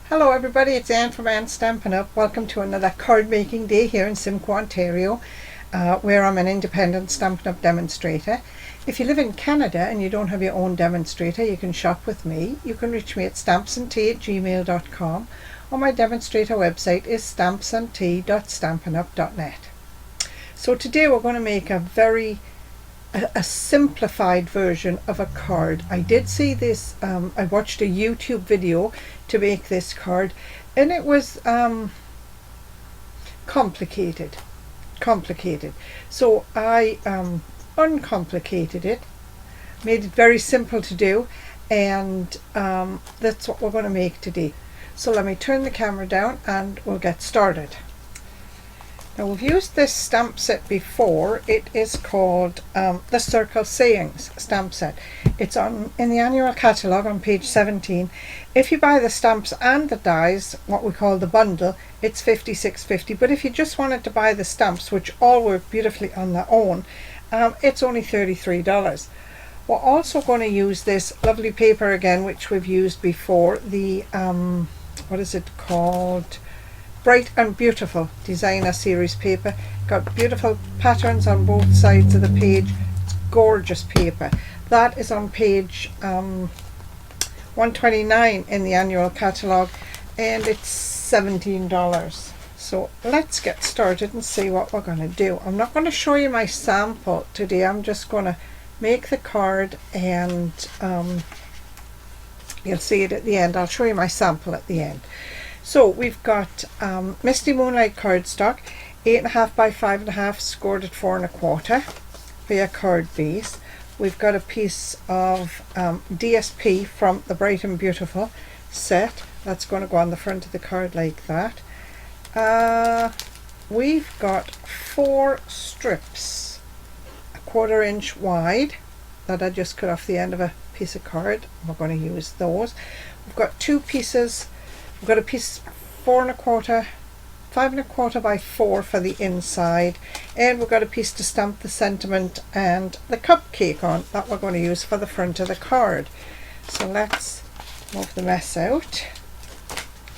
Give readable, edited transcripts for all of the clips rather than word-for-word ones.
Hello everybody, it's Anne from Stampin'Up. Welcome to another card making day here in Simcoe, Ontario, where I'm an independent Stampin' Up demonstrator. If you live in Canada and you don't have your own demonstrator, you can shop with me. You can reach me at stampsandtea@gmail.com, or my demonstrator website is stampsandtea.stampinup.net. So today we're going to make a simplified version of a card. I did see this, I watched a YouTube video to make this card, and it was complicated. So I uncomplicated it, made it very simple to do, and that's what we're going to make today. So let me turn the camera down and we'll get started. Now, we've used this stamp set before. It is called the Circle Sayings stamp set. It's in the annual catalogue on page 17. If you buy the stamps and the dies, what we call the bundle, it's $56.50. But if you just wanted to buy the stamps, which all work beautifully on their own, it's only $33. We're also going to use this lovely paper again, which we've used before. The what is it called? Bright and Beautiful Designer Series paper. Got beautiful patterns on both sides of the page. It's gorgeous paper. That is on page 129 in the annual catalogue, and it's $17. So let's get started and see what we're going to do. I'm not going to show you my sample today. I'm just going to make the card, and you'll see it at the end. I'll show you my sample at the end. So we've got Misty Moonlight cardstock, 8.5 by 5.5, scored at 4 1/4 for your card base. We've got a piece of DSP from the Bright and Beautiful set. That's going to go on the front of the card like that. We've got 4 strips, 1/4 inch wide, that I just cut off the end of a piece of card. We're going to use those. We've got 2 pieces. We've got a piece 4 1/4, 5 1/4 by 4 for the inside, and we've got a piece to stamp the sentiment and the cupcake on that we're going to use for the front of the card. So let's move the mess out,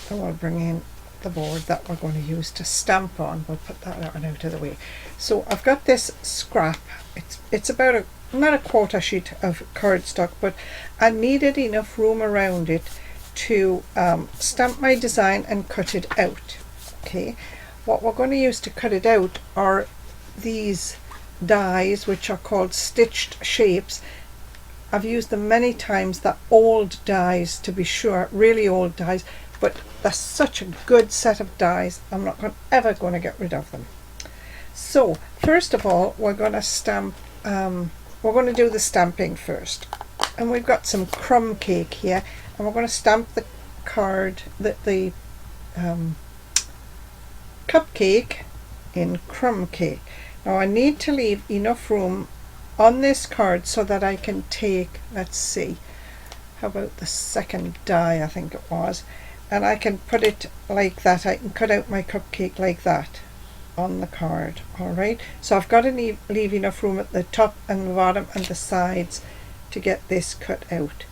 and we'll bring in the board that we're going to use to stamp on. We'll put that one out of the way. So I've got this scrap. It's about not a 1/4 sheet of cardstock, but I needed enough room around it to stamp my design and cut it out. Okay, what we're going to use to cut it out are these dies, which are called stitched shapes. I've used them many times. They're old dies, to be sure, really old dies, but they're such a good set of dies, I'm not ever going to get rid of them. So first of all, we're going to stamp, we're going to do the stamping first, and we've got some crumb cake here, and we're going to stamp the card, the cupcake in crumb cake. Now I need to leave enough room on this card so that I can take, let's see, how about the second die, I think it was, and I can put it like that. I can cut out my cupcake like that on the card. Alright, so I've got to leave enough room at the top and the bottom and the sides to get this cut out.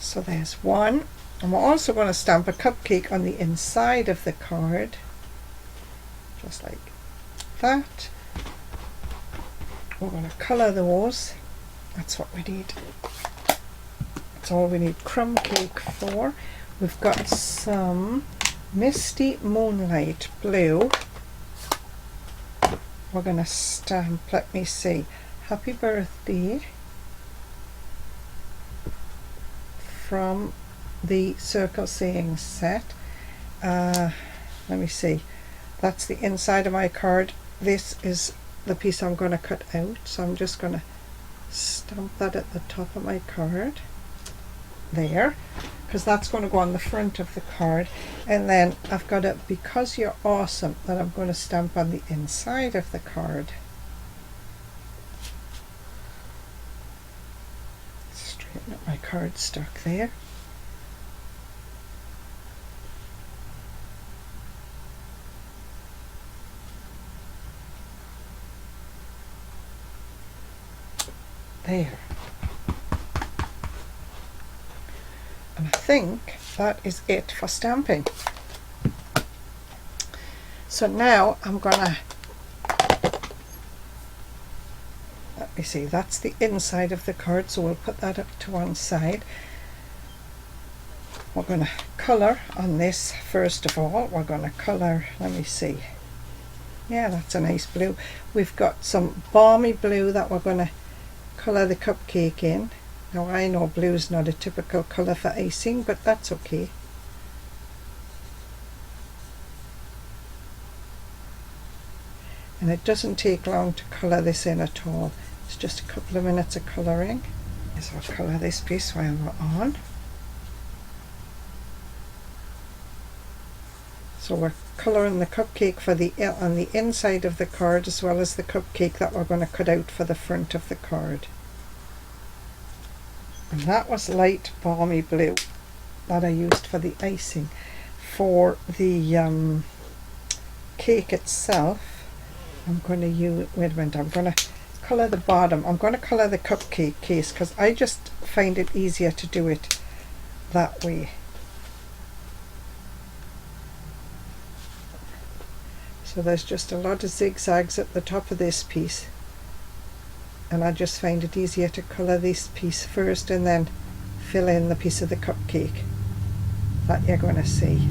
So there's one, and we're also going to stamp a cupcake on the inside of the card, just like that. We're going to colour those. That's what we need. That's all we need crumb cake for. We've got some Misty Moonlight blue. We're going to stamp, let me see, Happy Birthday from the Circle Sayings set. Let me see, that's the inside of my card. This is the piece I'm going to cut out, so I'm just going to stamp that at the top of my card there, because that's going to go on the front of the card. And then I've got it, Because You're Awesome, that I'm going to stamp on the inside of the card. Straighten up my cardstock there. There. And I think that is it for stamping. So now I'm gonna, let me see, that's the inside of the card, so we'll put that up to one side. We're going to colour on this first of all. We're going to colour, let me see, yeah, that's a nice blue. We've got some balmy blue that we're going to colour the cupcake in. Now I know blue's not a typical colour for icing, but that's okay. And it doesn't take long to colour this in at all. It's just a couple of minutes of colouring. So I'll colour this piece while we're on. So we're colouring the cupcake for the on the inside of the card, as well as the cupcake that we're going to cut out for the front of the card. And that was light balmy blue that I used for the icing. For the cake itself, I'm going to use, wait a minute, I'm going to colour the bottom. I'm going to colour the cupcake case because I just find it easier to do it that way. So there's just a lot of zigzags at the top of this piece, and I just find it easier to colour this piece first and then fill in the piece of the cupcake that you're going to see.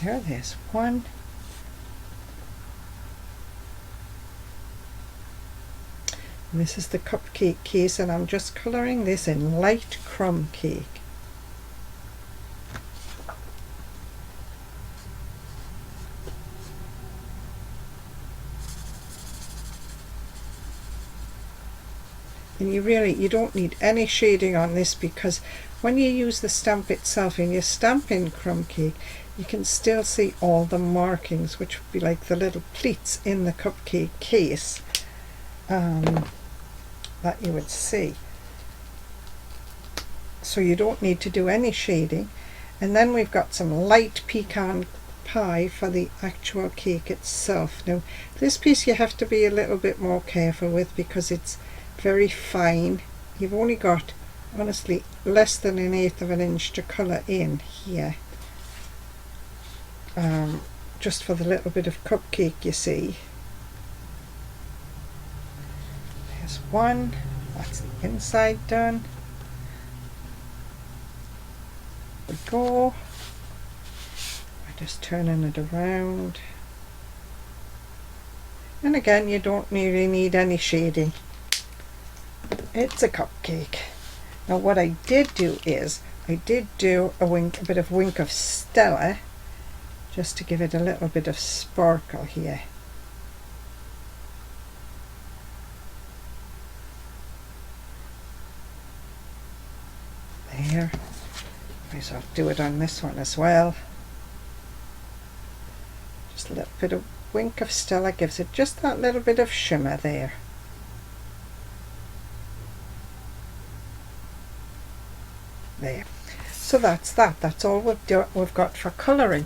There's one. And this is the cupcake case, and I'm just colouring this in light crumb cake. And you don't need any shading on this, because when you use the stamp itself in your Stampin' crumb cake, you can still see all the markings, which would be like the little pleats in the cupcake case that you would see. So you don't need to do any shading. And then we've got some light pecan pie for the actual cake itself. Now this piece you have to be a little bit more careful with because it's very fine. You've only got, honestly, less than 1/8 of an inch to colour in here, just for the little bit of cupcake you see. There's one, that's the inside done. There we go. I'm just turning it around, and again you don't really need any shading. It's a cupcake. Now what I did do is I did do a bit of wink of Stella, just to give it a little bit of sparkle here. There. Might as well do it on this one as well. Just a little bit of wink of Stella gives it just that little bit of shimmer there. There. So that's that. That's all we've got for colouring.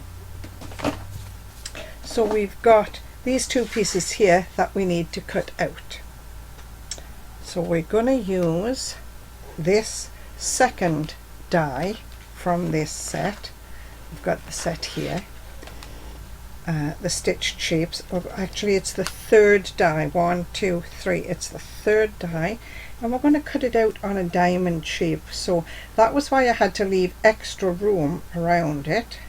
So we've got these two pieces here that we need to cut out. So we're going to use this second die from this set. We've got the set here, the stitched shapes. Actually it's the third die, 1, 2, 3, it's the third die, and we're going to cut it out on a diamond shape. So that was why I had to leave extra room around it.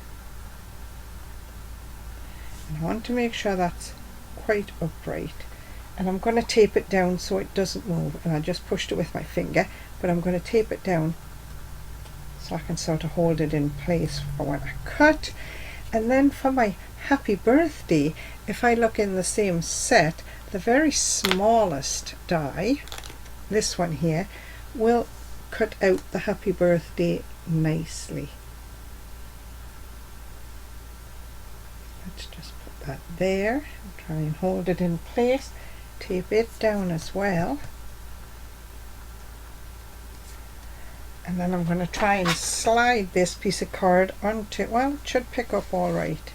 And I want to make sure that's quite upright, and I'm going to tape it down so it doesn't move. And I just pushed it with my finger, but I'm going to tape it down so I can sort of hold it in place for when I cut. And then for my happy birthday, if I look in the same set, the very smallest die, this one here, will cut out the happy birthday nicely. Let's just put that there and try and hold it in place. Tape it down as well. And then I'm going to try and slide this piece of card onto, well, it should pick up all right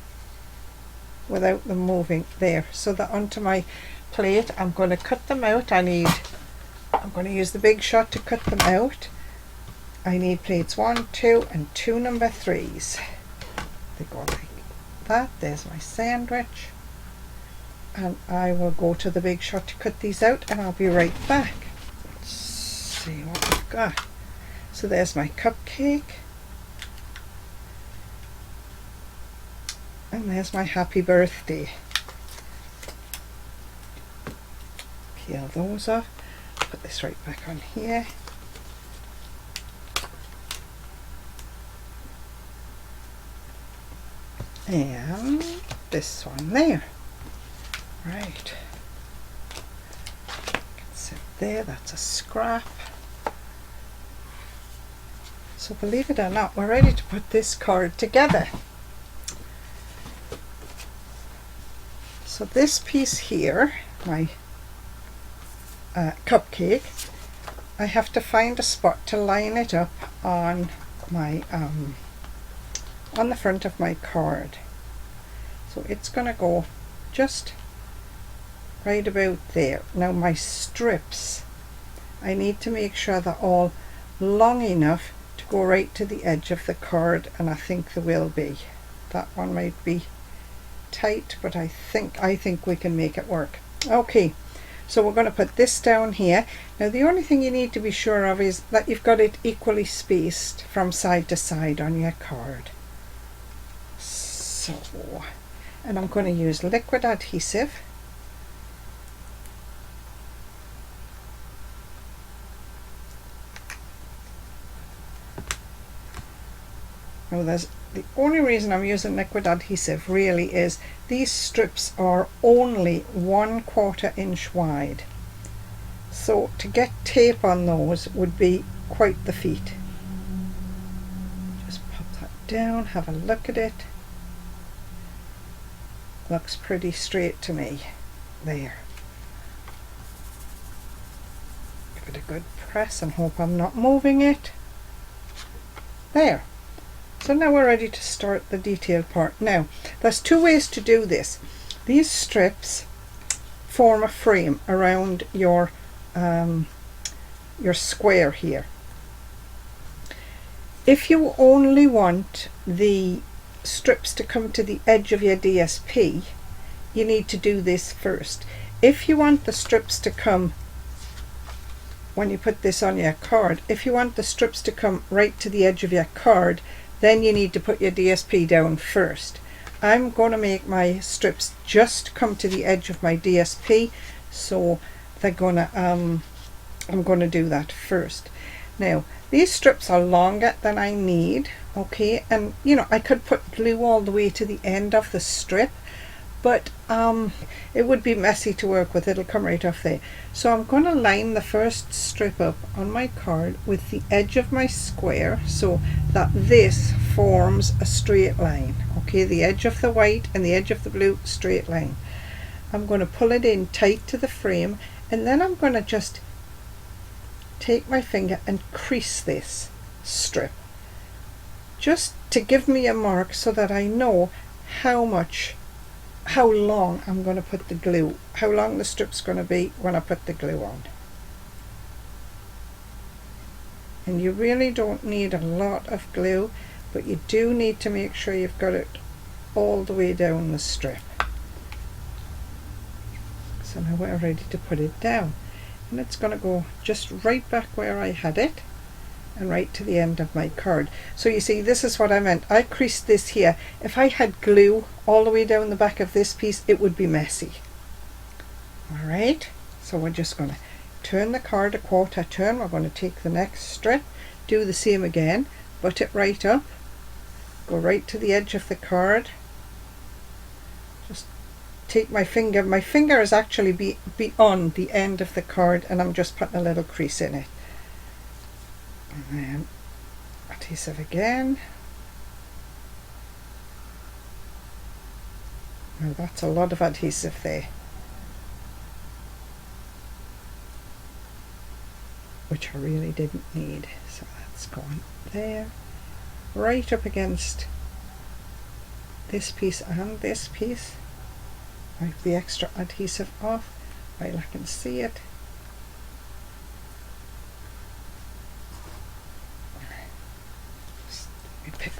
without them moving there. So that onto my plate, I'm going to cut them out. I need I'm going to use the big shot to cut them out. I need plates 1, 2 and 2 number 3s. They go like that. There's my sandwich. And I will go to the big shot to cut these out and I'll be right back. Let's see what we've got. So there's my cupcake. And there's my happy birthday. Peel those off. Put this right back on here. And this one there. Right. Sit there, that's a scrap. So believe it or not, we're ready to put this card together. So this piece here, my cupcake, I have to find a spot to line it up on my on the front of my card. So it's going to go just right about there. Now my strips, I need to make sure they're all long enough to go right to the edge of the card, and I think they will be. That one might be tight, but I think we can make it work. Okay, so we're going to put this down here. Now the only thing you need to be sure of is that you've got it equally spaced from side to side on your card. So, and I'm going to use liquid adhesive. Now the only reason I'm using liquid adhesive really is these strips are only 1/4 inch wide. So to get tape on those would be quite the feat. Just pop that down, have a look at it. Looks pretty straight to me. There. Give it a good press and hope I'm not moving it. There. So now we're ready to start the detail part. Now, there's two ways to do this. These strips form a frame around your square here. If you only want the strips to come to the edge of your DSP, you need to do this first. If you want the strips to come, when you put this on your card, if you want the strips to come right to the edge of your card, then you need to put your DSP down first. I'm going to make my strips just come to the edge of my DSP, so they're gonna I'm going to do that first. Now these strips are longer than I need, okay, and you know I could put glue all the way to the end of the strip, but it would be messy to work with. It'll come right off there. So I'm going to line the first strip up on my card with the edge of my square so that this forms a straight line. Okay, the edge of the white and the edge of the blue, straight line. I'm going to pull it in tight to the frame, and then I'm going to just take my finger and crease this strip just to give me a mark so that I know how long I'm going to put the glue, how long the strip's going to be when I put the glue on. And you really don't need a lot of glue, but you do need to make sure you've got it all the way down the strip. So now we're ready to put it down, and it's going to go just right back where I had it and right to the end of my card. So you see, this is what I meant. I creased this here. If I had glue all the way down the back of this piece, it would be messy. Alright, so we're just going to turn the card a quarter turn. We're going to take the next strip, do the same again, butt it right up, go right to the edge of the card. Just take my finger. My finger is actually on the end of the card, and I'm just putting a little crease in it. And then adhesive again. Now that's a lot of adhesive there, which I really didn't need. So that's going there, right up against this piece and this piece. Wipe the extra adhesive off while I can see it.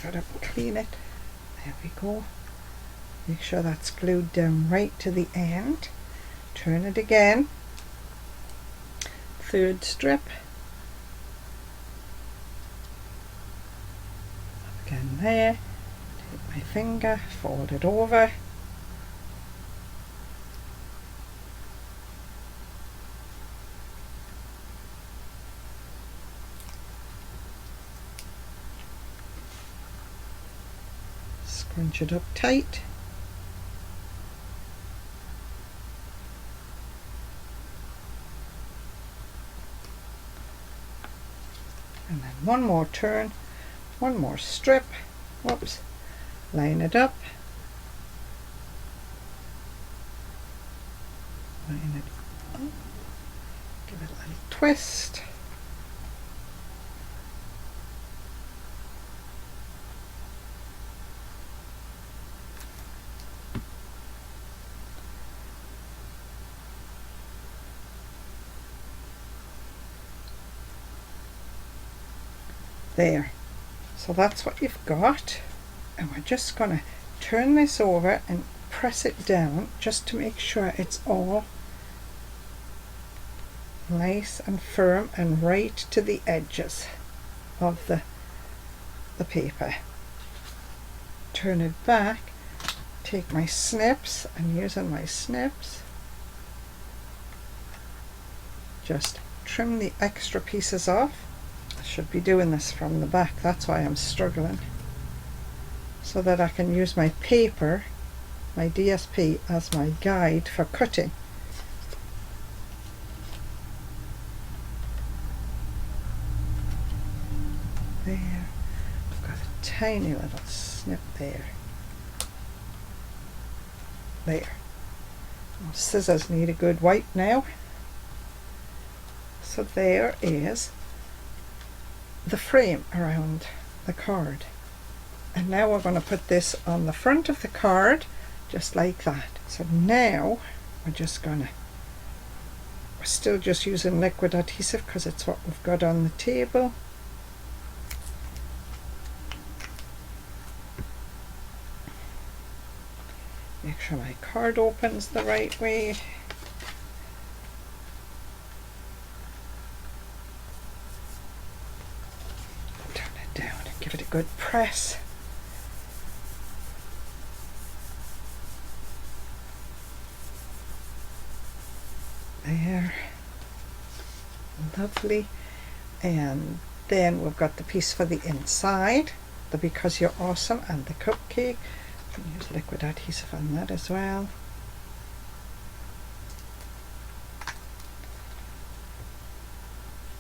gotta clean it. There we go. Make sure that's glued down right to the end. Turn it again. Third strip. Again there. Take my finger, fold it over. Scrunch it up tight. And then one more turn, one more strip. Whoops. Line it up. Line it up. Give it a little twist. There. So that's what you've got, and we're just going to turn this over and press it down just to make sure it's all nice and firm and right to the edges of the paper. Turn it back, take my snips, and using my snips just trim the extra pieces off. Should be doing this from the back, that's why I'm struggling, so that I can use my paper, my DSP, as my guide for cutting. There, I've got a tiny little snip there. There. My scissors need a good wipe now. So there is the frame around the card, and now we're going to put this on the front of the card just like that. So now we're still just using liquid adhesive because it's what we've got on the table. Make sure my card opens the right way. Give it a good press. There. Lovely. And then we've got the piece for the inside, the Because You're Awesome and the cupcake. Use liquid adhesive on that as well.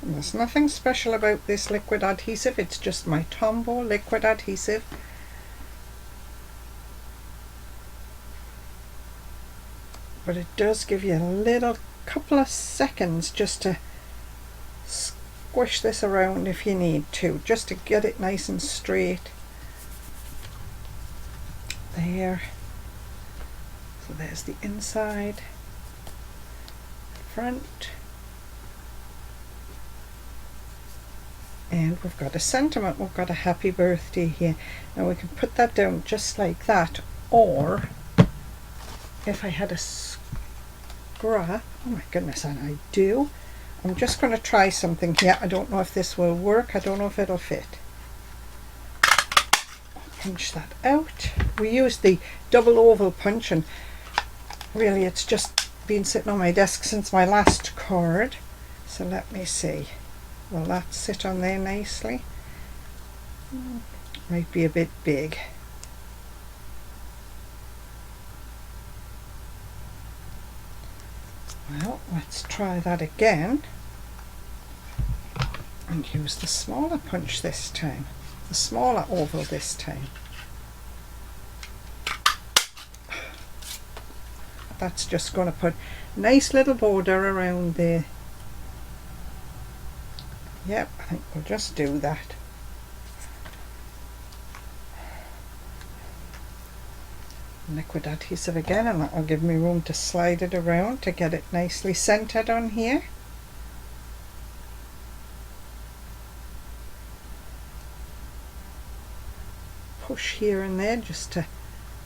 There's nothing special about this liquid adhesive, it's just my Tombow liquid adhesive. But it does give you a little couple of seconds just to squish this around if you need to, just to get it nice and straight. There. So there's the inside, front. And we've got a sentiment, we've got a happy birthday here. Now we can put that down just like that, or if I had a scrap, oh my goodness, and I do. I'm just going to try something here. I don't know if this will work, I don't know if it'll fit. I'll punch that out. We use the double oval punch, and really it's just been sitting on my desk since my last card. So let me see. Will that sit on there nicely? Might be a bit big. Well, let's try that again and use the smaller punch this time, the smaller oval this time. That's just going to put a nice little border around there. Yep, I think we'll just do that. Liquid adhesive again, and that'll give me room to slide it around to get it nicely centered on here. push here and there just to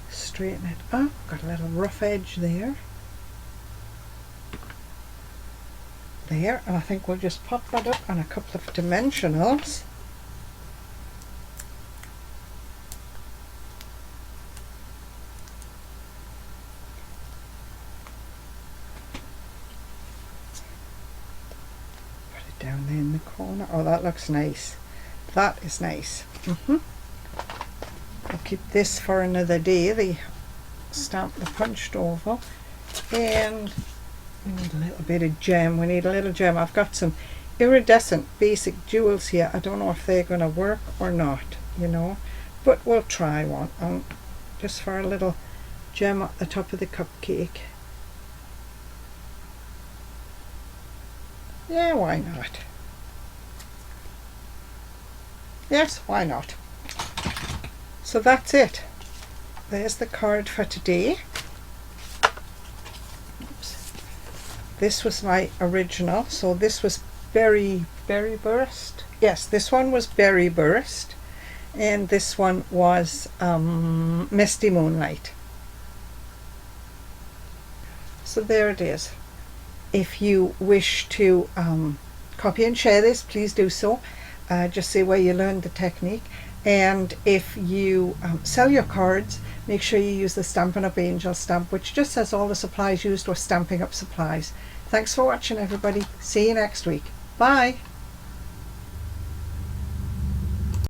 straighten it up. Got a little rough edge there. There, and I think we'll just pop that up on a couple of dimensionals. Put it down there in the corner. Oh, that looks nice. That is nice. I'll keep this for another day, the stamp, the punched oval. And we need a little bit of gem. We need a little gem. I've got some iridescent basic jewels here. I don't know if they're going to work or not, you know, but we'll try one. Just for a little gem at the top of the cupcake. Yeah, why not? Yes, why not? So that's it. There's the card for today. Oops. This was my original. So this was Berry Burst. Yes, this one was Berry Burst. And this one was Misty Moonlight. So there it is. If you wish to copy and share this, please do so. Just say where you learned the technique. And if you sell your cards, make sure you use the Stampin' Up Angel stamp, which just says all the supplies used were Stampin' Up supplies. Thanks for watching, everybody. See you next week. Bye.